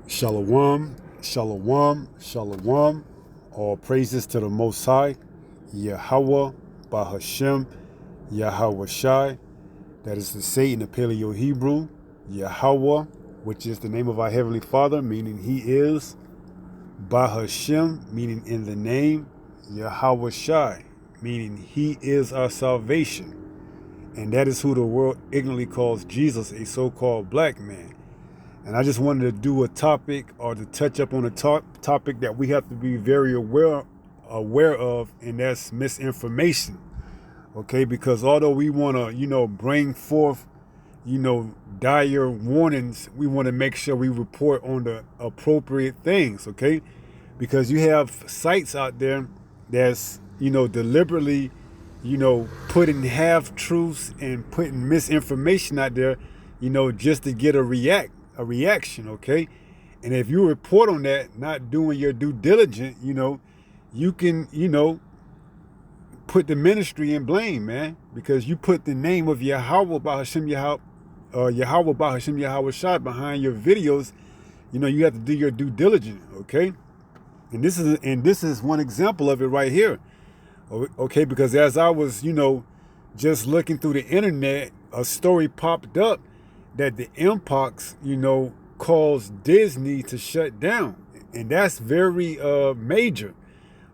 Shalom, shalom, shalom. All praises to the Most High, Yahweh, Bahashem, Yahweh Shai. That is to say in the Paleo Hebrew, Yahweh, which is the name of our Heavenly Father, meaning He is. Bahashem, meaning in the name. Yahweh Shai, meaning He is our salvation. And that is who the world ignorantly calls Jesus, a so-called black man. And I just wanted to do a topic or to touch up on a topic that we have to be very aware of, and that's misinformation. Okay, because although we want to, bring forth, dire warnings, we want to make sure we report on the appropriate things. Okay, because you have sites out there that's, deliberately, putting half truths and putting misinformation out there, just to get a reaction, okay? And if you report on that, not doing your due diligence, you can, put the ministry in blame, man, because you put the name of Yahweh Bahashem Yahweh Bahashem Yahweh Shai behind your videos. You have to do your due diligence, okay? And this is one example of it right here, okay? Because as I was, just looking through the internet, a story popped up that the mpox, caused Disney to shut down. And that's very major.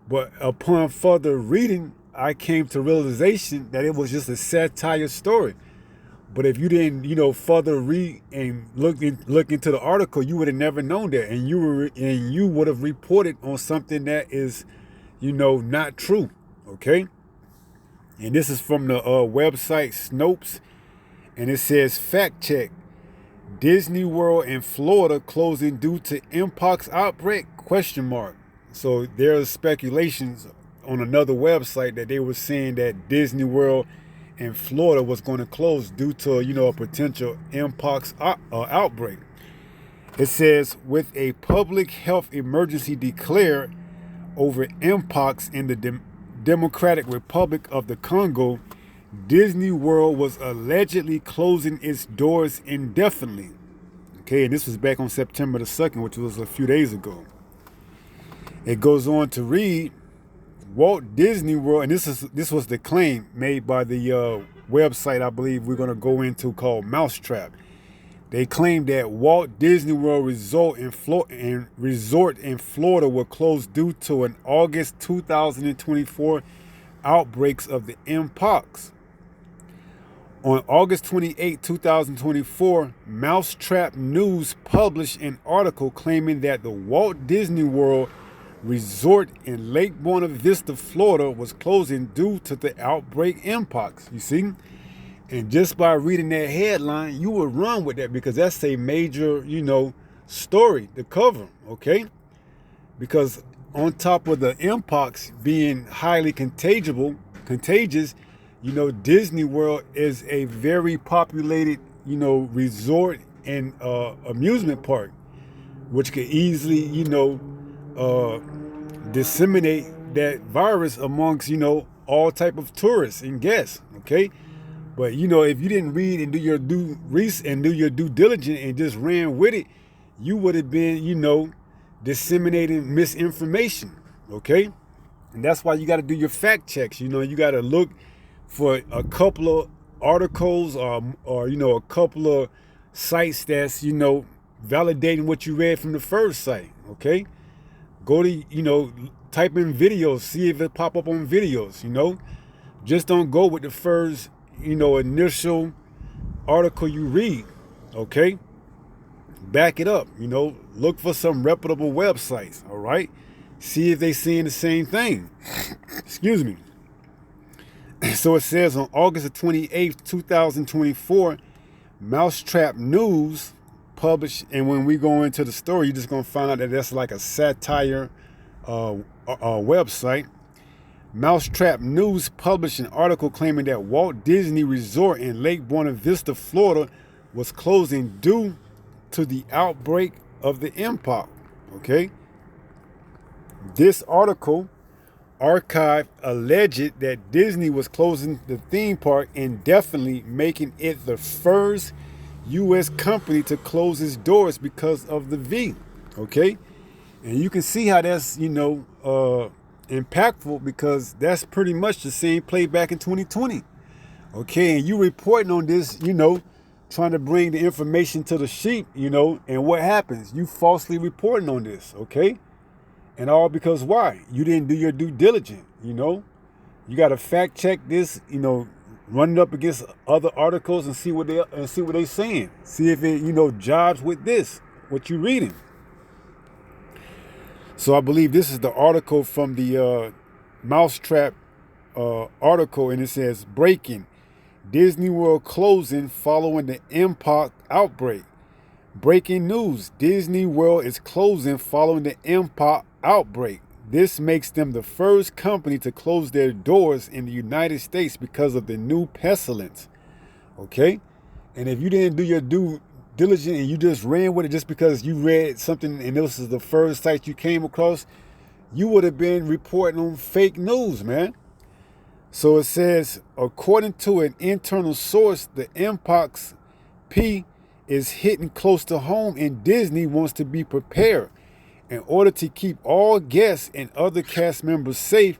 But upon further reading, I came to realization that it was just a satire story. But if you didn't, further read and look into the article, you would have never known that. And you would have reported on something that is, not true. Okay? And this is from the website Snopes. And it says, fact check, Disney World in Florida closing due to mpox outbreak, ? So there's speculations on another website that they were saying that Disney World in Florida was going to close due to, a potential mpox outbreak. It says, with a public health emergency declared over mpox in the Democratic Republic of the Congo, Disney World was allegedly closing its doors indefinitely. Okay, and this was back on September the 2nd, which was a few days ago. It goes on to read, Walt Disney World, and this was the claim made by the website I believe we're going to go into called Mousetrap. They claimed that Walt Disney World Resort in Florida will close due to an August 2024 outbreaks of the mpox. On August 28, 2024, Mousetrap News published an article claiming that the Walt Disney World Resort in Lake Buena Vista, Florida was closing due to the outbreak mpox. You see? And just by reading that headline, you would run with that because that's a major, story to cover, okay? Because on top of the mpox being highly contagious, Disney World is a very populated, resort and amusement park, which could easily, disseminate that virus amongst, all type of tourists and guests, okay? But, if you didn't read and do your due diligence and just ran with it, you would have been, disseminating misinformation, okay? And that's why you got to do your fact checks. You got to look for a couple of articles or a couple of sites that's, validating what you read from the first site, okay? Go to, type in videos, see if it pop up on videos, Just don't go with the first, initial article you read, okay? Back it up, look for some reputable websites, all right? See if they saying the same thing. Excuse me. So it says on August 28th, 2024, Mousetrap News published, and when we go into the story, you're just going to find out that that's like a satire website. Mousetrap News published an article claiming that Walt Disney Resort in Lake Buena Vista, Florida was closing due to the outbreak of the mpox, okay? This article archive alleged that Disney was closing the theme park indefinitely, making it the first U.S. company to close its doors because of the V. Okay? And you can see how that's, impactful, because that's pretty much the same play back in 2020. Okay, and you reporting on this, trying to bring the information to the sheep, and what happens? You falsely reporting on this, okay? And all because why? You didn't do your due diligence, You got to fact check this, run it up against other articles and see what they're saying. See if it, jibes with this, what you're reading. So I believe this is the article from the Mousetrap article, and it says, breaking: Disney World closing following the mpox outbreak. Breaking news: Disney World is closing following the mpox outbreak. This makes them the first company to close their doors in the United States because of the new pestilence. Okay? And if you didn't do your due diligence and you just ran with it just because you read something and this is the first site you came across, you would have been reporting on fake news, man. So it says, according to an internal source, the mpox P is hitting close to home, and Disney wants to be prepared. In order to keep all guests and other cast members safe,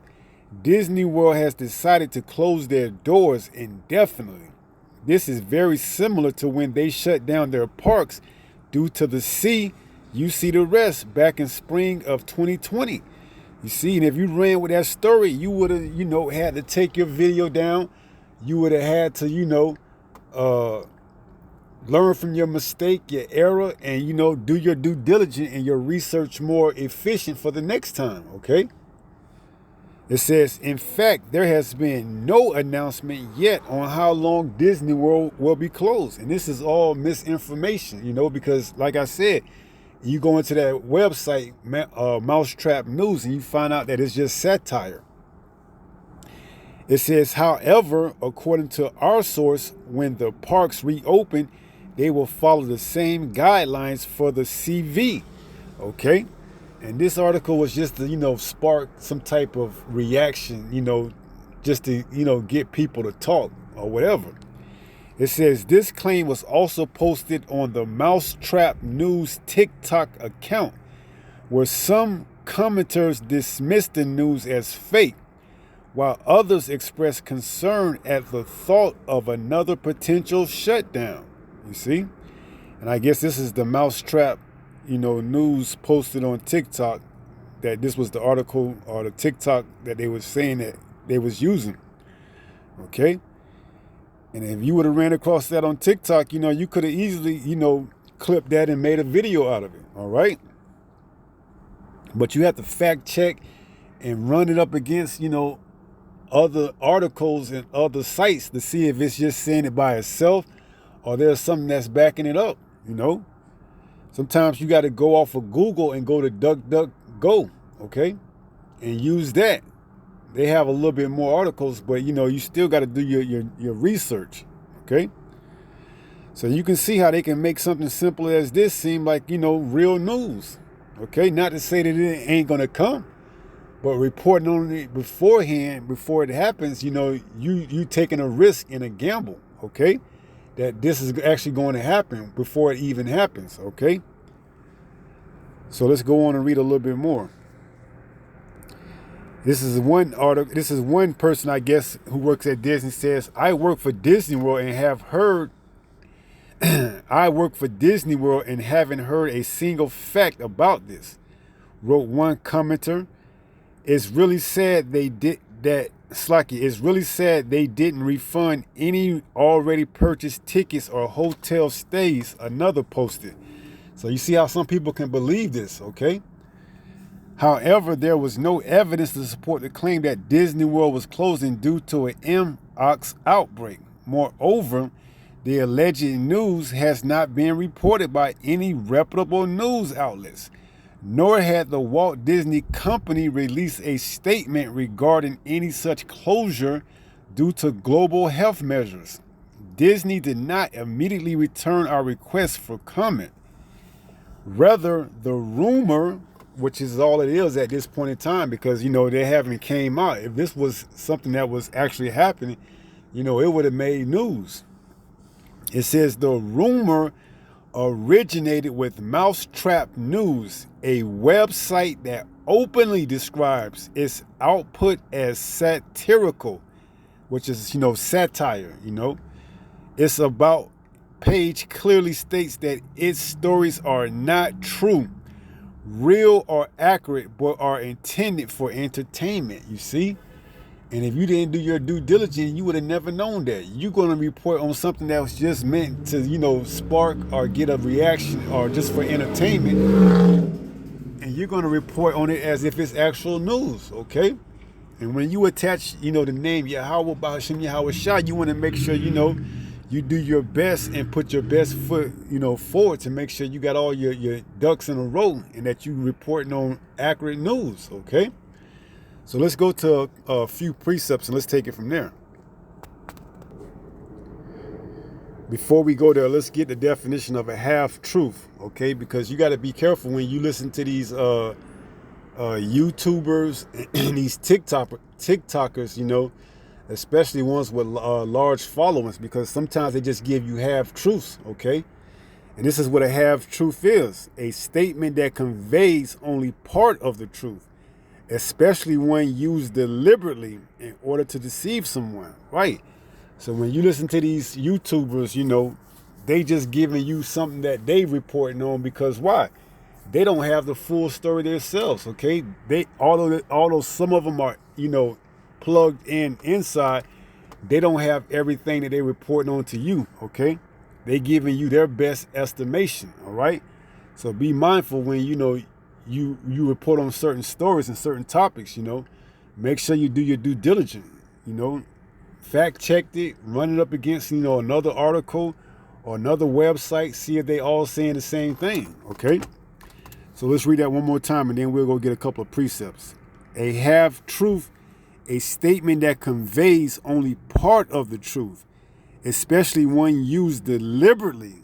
Disney World has decided to close their doors indefinitely. This is very similar to when they shut down their parks due to the See, You See the Rest back in spring of 2020. You see, and if you ran with that story, you would have, had to take your video down. You would have had to, learn from your mistake, your error, and, do your due diligence and your research more efficient for the next time, okay? It says, in fact, there has been no announcement yet on how long Disney World will be closed. And this is all misinformation, because like I said, you go into that website, Mousetrap News, and you find out that it's just satire. It says, however, according to our source, when the parks reopen, they will follow the same guidelines for the CV. Okay? And this article was just to, spark some type of reaction, just to, get people to talk or whatever. It says this claim was also posted on the Mousetrap News TikTok account, where some commenters dismissed the news as fake, while others expressed concern at the thought of another potential shutdown. You see? And I guess this is the Mousetrap, news posted on TikTok, that this was the article or the TikTok that they were saying that they was using. Okay? And if you would have ran across that on TikTok, you could have easily, clipped that and made a video out of it. All right? But you have to fact check and run it up against, other articles and other sites to see if it's just saying it by itself or there's something that's backing it up, Sometimes you got to go off of Google and go to DuckDuckGo, okay? And use that. They have a little bit more articles, but, you still got to do your research, okay? So you can see how they can make something simple as this seem like, real news, okay? Not to say that it ain't going to come, but reporting on it beforehand, before it happens, you taking a risk and a gamble, okay? That this is actually going to happen before it even happens, okay? So let's go on and read a little bit more. This is one article. This is one person, I guess, who works at Disney says, I work for Disney World and have heard, I work for Disney World and haven't heard a single fact about this, wrote one commenter. It's really sad they did that. Slacky, it's really sad they didn't refund any already purchased tickets or hotel stays, another posted. So you see how some people can believe this, okay? However, there was no evidence to support the claim that Disney World was closing due to an mpox outbreak. Moreover, the alleged news has not been reported by any reputable news outlets, nor had the Walt Disney Company released a statement regarding any such closure due to global health measures. Disney did not immediately return our request for comment. Rather, the rumor, which is all it is at this point in time, because, they haven't came out. If this was something that was actually happening, it would have made news. It says the rumor originated with Mousetrap News, a website that openly describes its output as satirical, which is, satire, Its about page clearly states that its stories are not true, real, or accurate, but are intended for entertainment, you see? And if you didn't do your due diligence, you would have never known that. You're going to report on something that was just meant to, spark or get a reaction or just for entertainment. And you're going to report on it as if it's actual news, okay? And when you attach, the name Yahweh Bahashim Yahweh Shah, you want to make sure, you do your best and put your best foot, forward to make sure you got all your ducks in a row and that you reporting on accurate news, okay? So let's go to a few precepts and let's take it from there. Before we go there, let's get the definition of a half-truth, okay? Because you got to be careful when you listen to these YouTubers and these TikTokers, especially ones with large followings, because sometimes they just give you half-truths, okay? And this is what a half-truth is: a statement that conveys only part of the truth, especially when used deliberately in order to deceive someone, right? So when you listen to these YouTubers, they just giving you something that they reporting on because why? They don't have the full story themselves, okay? Although some of them are, plugged in inside, they don't have everything that they reporting on to you, okay? They giving you their best estimation, all right? So be mindful when, you report on certain stories and certain topics, make sure you do your due diligence, fact check it, run it up against, another article or another website, see if they all saying the same thing, okay? So let's read that one more time and then we'll go get a couple of precepts. A half-truth, a statement that conveys only part of the truth, especially when used deliberately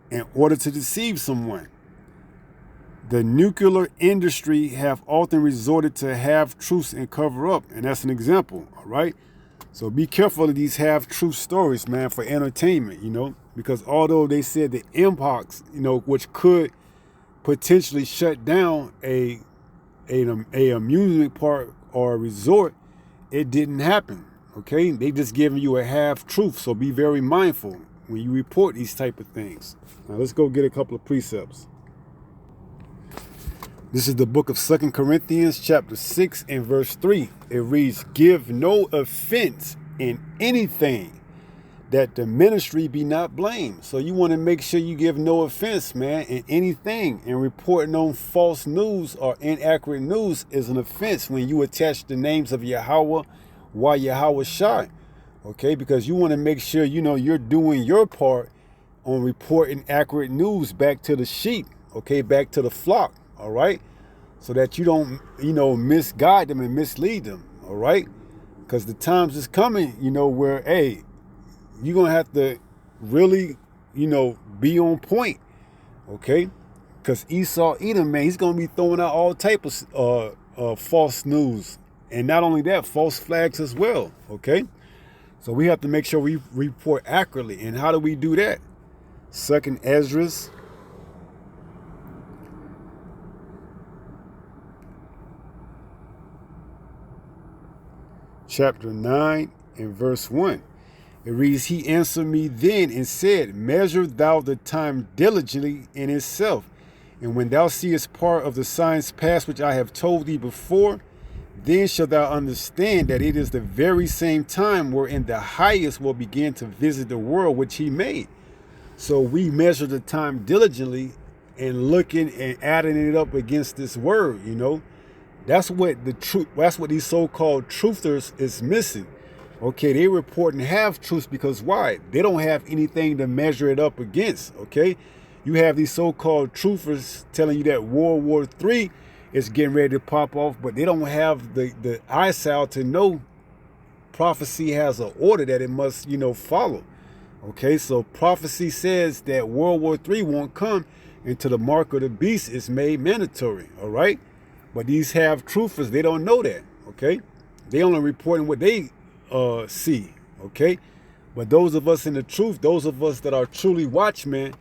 in order to deceive someone. The nuclear industry have often resorted to half-truths and cover-up, and that's an example, all right? So be careful of these half-truth stories, man, for entertainment, because although they said the mpox, which could potentially shut down a amusement park or a resort, it didn't happen, okay? They just giving you a half-truth, so be very mindful when you report these type of things. Now let's go get a couple of precepts. This is the book of 2 Corinthians chapter 6 and verse 3. It reads, "Give no offense in anything, that the ministry be not blamed." So you want to make sure you give no offense, man, in anything. And reporting on false news or inaccurate news is an offense when you attach the names of Yahweh while Yahweh Shai. Okay, because you want to make sure, you're doing your part on reporting accurate news back to the sheep, okay, back to the flock. All right, so that you don't, misguide them and mislead them, all right? Because the times is coming, where, hey, you're going to have to really, be on point, okay? Because Esau, Edom, man, he's going to be throwing out all type of false news. And not only that, false flags as well, okay? So we have to make sure we report accurately. And how do we do that? 2nd Ezra chapter 9 and verse 1. It reads, "He answered me then and said, Measure thou the time diligently in itself. And when thou seest part of the signs past which I have told thee before, then shalt thou understand that it is the very same time wherein the highest will begin to visit the world which he made." So we measure the time diligently and looking and adding it up against this word, That's what that's what these so-called truthers is missing. Okay, they reporting half-truths because why? They don't have anything to measure it up against, okay? You have these so-called truthers telling you that World War III is getting ready to pop off, but they don't have the eyesight to know prophecy has an order that it must, follow. Okay, so prophecy says that World War III won't come until the mark of the beast is made mandatory, all right? But these half-truthers, they don't know that, okay? They only reporting what they see, okay? But those of us in the truth, those of us that are truly watchmen,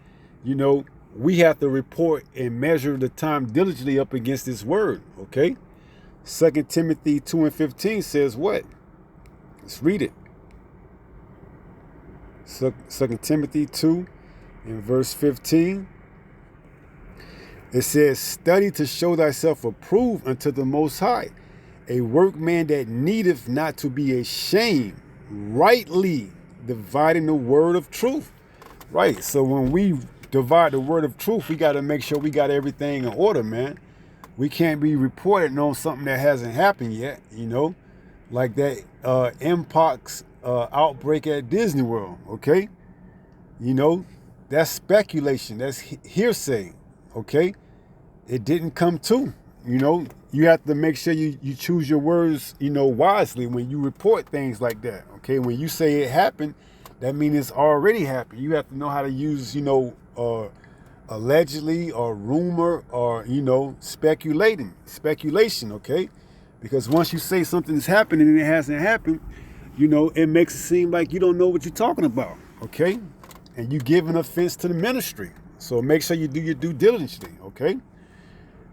you know, we have to report and measure the time diligently up against this word, okay? 2 Timothy 2 and 15 says what? Let's read it. 2 Timothy 2 and verse 15. It says, study to show thyself approved unto the Most High, a workman that needeth not to be ashamed, rightly dividing the word of truth. Right, so when we divide the word of truth, we got to make sure we got everything in order, man. We can't be reporting on something that hasn't happened yet, you know, like that mpox outbreak at Disney World, okay? You know, that's speculation, that's hearsay, okay? It didn't come to, you know. You have to make sure you choose your words, you know, wisely when you report things like that, okay? When you say it happened, that means it's already happened. You have to know how to use, you know, allegedly or rumor or, you know, speculation, okay? Because once you say something's happening and it hasn't happened, you know, it makes it seem like you don't know what you're talking about, okay? And you give an offense to the ministry. So make sure you do your due diligently, okay?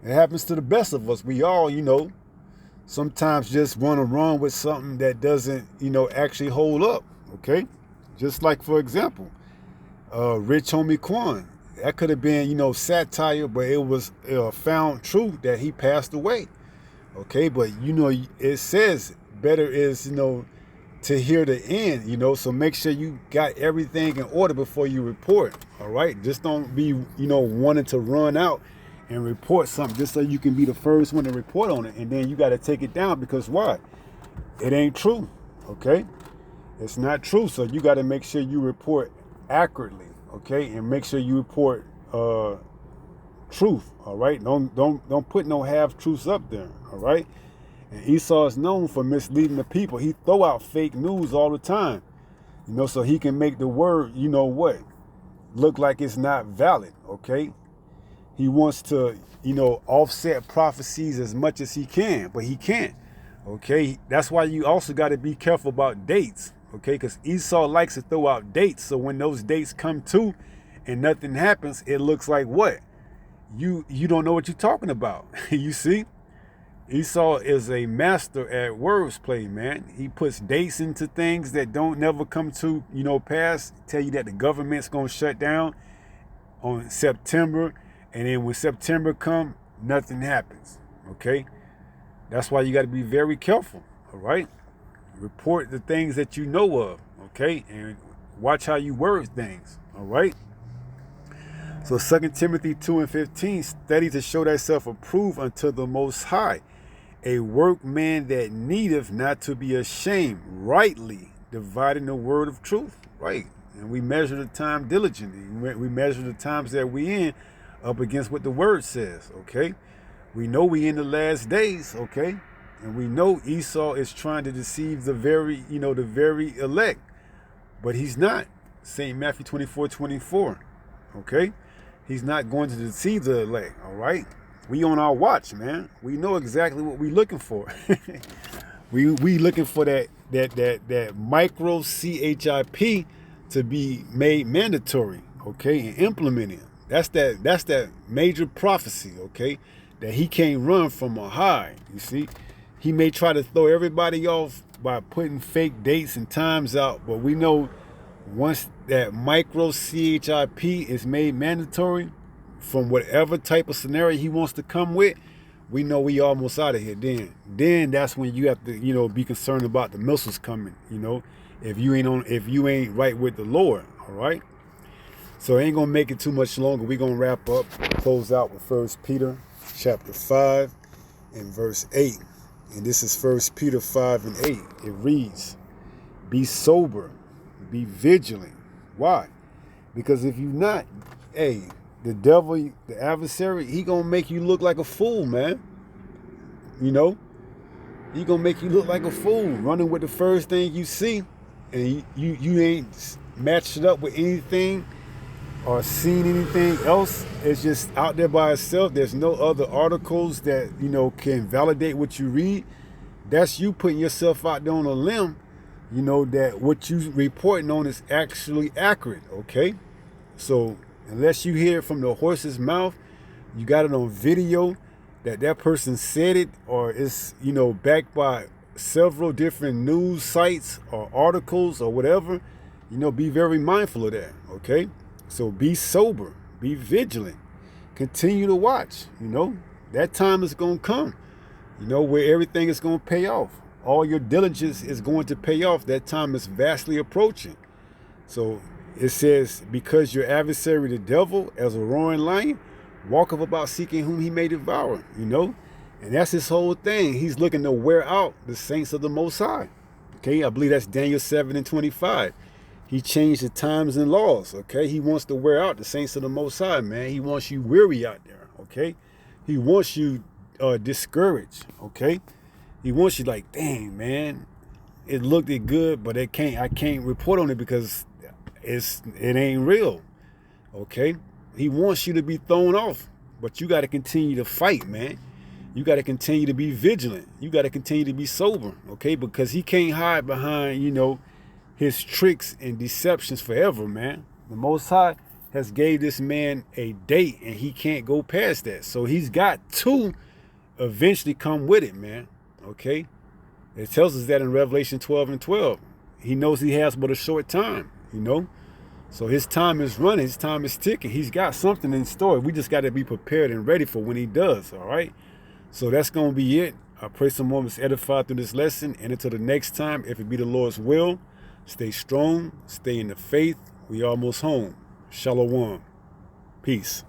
It happens to the best of us. We all, you know, sometimes just want to run with something that doesn't, you know, actually hold up, okay? Just like, for example, Rich Homie Quan. That could have been, you know, satire, but it was found true that he passed away. Okay, but, you know, it says better is, you know, to hear the end, you know, so make sure you got everything in order before you report, all right? Just don't be, you know, wanting to run out and report something just so you can be the first one to report on it, and then you got to take it down because why? It ain't true, okay? It's not true, so you got to make sure you report accurately, okay, and make sure you report truth, all right? Don't put no half truths up there, all right? And Esau is known for misleading the people. He throw out fake news all the time, you know, so he can make the word, you know what, look like it's not valid, okay? He wants to, you know, offset prophecies as much as he can, but he can't, okay? That's why you also got to be careful about dates, okay? Because Esau likes to throw out dates, so when those dates come to and nothing happens, it looks like what? You don't know what you're talking about. You see? Esau is a master at words play, man. He puts dates into things that don't never come to, you know, pass. Tell you that the government's going to shut down on September, and then when September come, nothing happens, okay? That's why you got to be very careful, all right? Report the things that you know of, okay? And watch how you word things, all right? So 2 Timothy 2 and 15, study to show thyself approved unto the Most High, a workman that needeth not to be ashamed, rightly dividing the word of truth, right? And we measure the time diligently. We measure the times that we in up against what the word says, okay? We know we in the last days, okay? And we know Esau is trying to deceive the very, you know, the very elect, but he's not. St. Matthew 24:24, okay? He's not going to deceive the elect, all right? We on our watch, man. We know exactly what we looking for. we looking for that micro CHIP to be made mandatory, okay, and implemented. That's that major prophecy, okay, that he can't run from a high. You see, he may try to throw everybody off by putting fake dates and times out, but we know once that micro CHIP is made mandatory from whatever type of scenario he wants to come with, we know we almost out of here. Then that's when you have to, you know, be concerned about the missiles coming, you know, if you ain't right with the Lord, all right? So it ain't gonna make it too much longer. We're gonna wrap up, close out with 1 Peter chapter 5 and verse 8. And this is 1 Peter 5 and 8. It reads, be sober, be vigilant. Why? Because if you're not, hey, the devil, the adversary, he gonna make you look like a fool, man. You know, he gonna make you look like a fool, running with the first thing you see, and you ain't matched it up with anything or seen anything else. It's just out there by itself. There's no other articles that, you know, can validate what you read. That's you putting yourself out there on a limb, you know, that what you reporting on is actually accurate, okay? So Unless you hear it from the horse's mouth, you got it on video that that person said it, or it's, you know, backed by several different news sites or articles or whatever, you know, be very mindful of that, okay? So be sober, be vigilant, continue to watch, you know. That time is going to come, you know, where everything is going to pay off. All your diligence is going to pay off. That time is vastly approaching. So it says, because your adversary, the devil, as a roaring lion, walketh about seeking whom he may devour, you know? And that's his whole thing. He's looking to wear out the saints of the Most High. Okay, I believe that's Daniel 7:25. He changed the times and laws, okay? He wants to wear out the saints of the Most High, man. He wants you weary out there, okay? He wants you discouraged, okay? He wants you like, dang, man, it looked good, but I can't report on it because it ain't real, okay? He wants you to be thrown off, but you got to continue to fight, man. You got to continue to be vigilant. You got to continue to be sober, okay? Because he can't hide behind, you know, his tricks and deceptions forever, man. The Most High has gave this man a date, and he can't go past that. So he's got to eventually come with it, man, okay? It tells us that in Revelation 12:12. He knows he has but a short time, you know? So his time is running. His time is ticking. He's got something in store. We just got to be prepared and ready for when he does, all right? So that's going to be it. I pray someone was edified through this lesson. And until the next time, if it be the Lord's will, stay strong, stay in the faith. We almost home. Shalom. Peace.